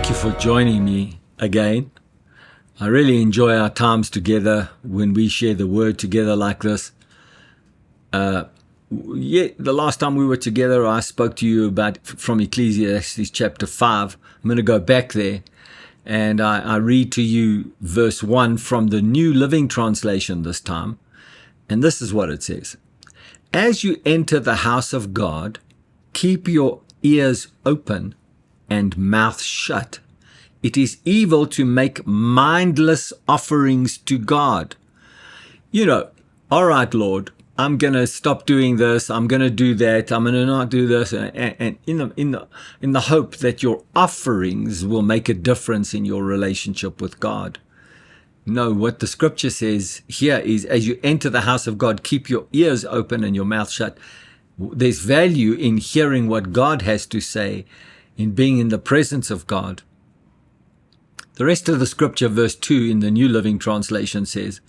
Thank you for joining me again. I really enjoy our times together when we share the word together like this. The last time we were together, I spoke to you about from Ecclesiastes chapter 5. I'm going to go back there and I read to you verse 1 from the New Living Translation this time. And this is what it says. As you enter the house of God, keep your ears open and mouth shut. It is evil to make mindless offerings to God. All right, Lord, I'm going to stop doing this. I'm going to do that. I'm going to not do this. And in the hope that your offerings will make a difference in your relationship with God. No, what the scripture says here is, as you enter the house of God, keep your ears open and your mouth shut. There's value in hearing what God has to say, in being in the presence of God. The rest of the scripture, verse 2 in the New Living Translation says,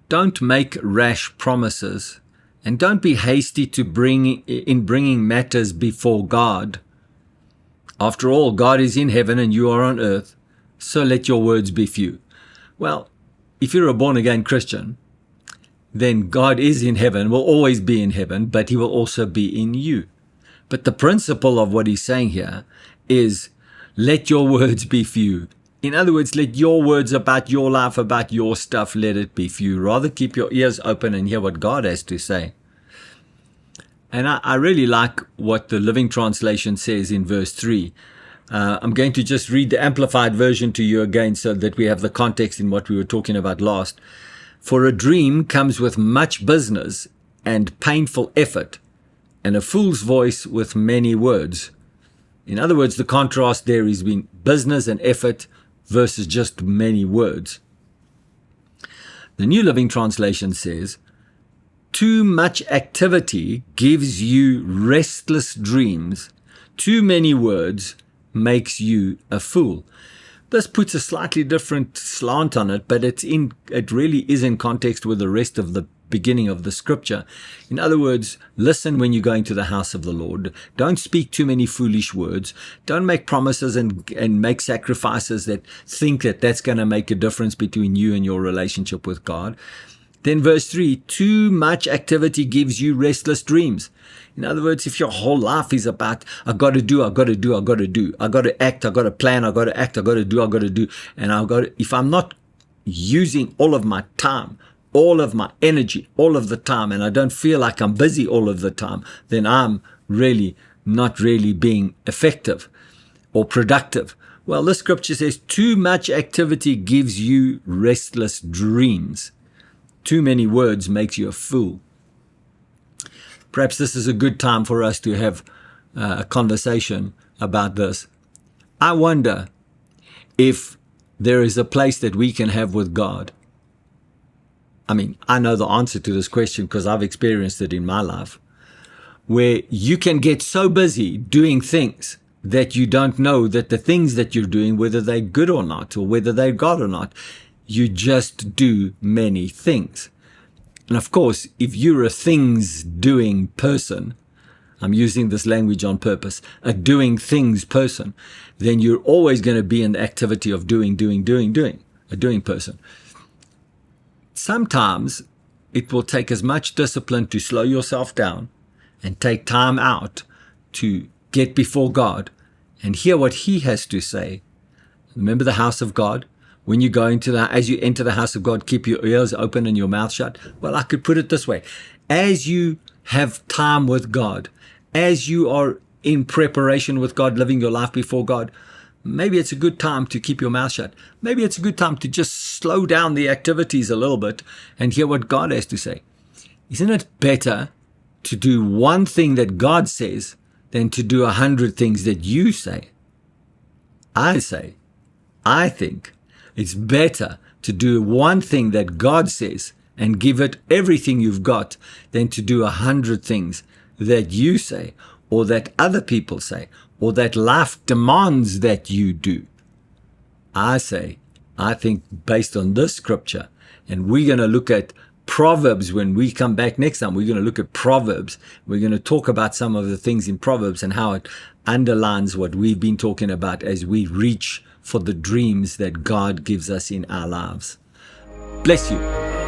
don't make rash promises and don't be hasty in bringing matters before God. After all, God is in heaven and you are on earth, so let your words be few. Well, if you're a born-again Christian, then God is in heaven, will always be in heaven, but he will also be in you. But the principle of what he's saying here is, let your words be few. In other words, let your words about your life, about your stuff, let it be few. Rather keep your ears open and hear what God has to say. And I really like what the Living Translation says in verse 3. I'm going to just read the Amplified version to you again so that we have the context in what we were talking about last. For a dream comes with much business and painful effort, and a fool's voice with many words. In other words, the contrast there is between business and effort versus just many words. The New Living Translation says, too much activity gives you restless dreams. Too many words makes you a fool. This puts a slightly different slant on it, but it really is in context with the rest of the beginning of the scripture. In other words, listen when you go into the house of the Lord. Don't speak too many foolish words. Don't make promises and make sacrifices that think that that's going to make a difference between you and your relationship with God. Then verse 3, too much activity gives you restless dreams. In other words, if your whole life is about, I got to do, I got to do, I got to do, I got to act, I got to plan, I got to act, I got to do, I got to do, and if I'm not using all of my time, all of my energy, all of the time, and I don't feel like I'm busy all of the time, then I'm really not really being effective or productive. Well, this scripture says too much activity gives you restless dreams. Too many words makes you a fool. Perhaps this is a good time for us to have a conversation about this. I wonder if there is a place that we can have with God. I mean, I know the answer to this question because I've experienced it in my life, where you can get so busy doing things that you don't know that the things that you're doing, whether they're good or not, or whether they're God or not, you just do many things. And of course, if you're a things doing person, I'm using this language on purpose, a doing things person, then you're always going to be in the activity of doing, a doing person. Sometimes it will take as much discipline to slow yourself down and take time out to get before God and hear what he has to say. Remember the house of God? When you go as you enter the house of God, keep your ears open and your mouth shut. Well, I could put it this way. As you have time with God, as you are in preparation with God, living your life before God, maybe it's a good time to keep your mouth shut. Maybe it's a good time to just slow down the activities a little bit and hear what God has to say. Isn't it better to do one thing that God says than to do 100 things that you say? I think it's better to do one thing that God says and give it everything you've got than to do 100 things that you say or that other people say or that life demands that you do. I think based on this scripture, and we're going to look at Proverbs when we come back next time. We're going to look at Proverbs. We're going to talk about some of the things in Proverbs and how it underlines what we've been talking about as we reach for the dreams that God gives us in our lives. Bless you.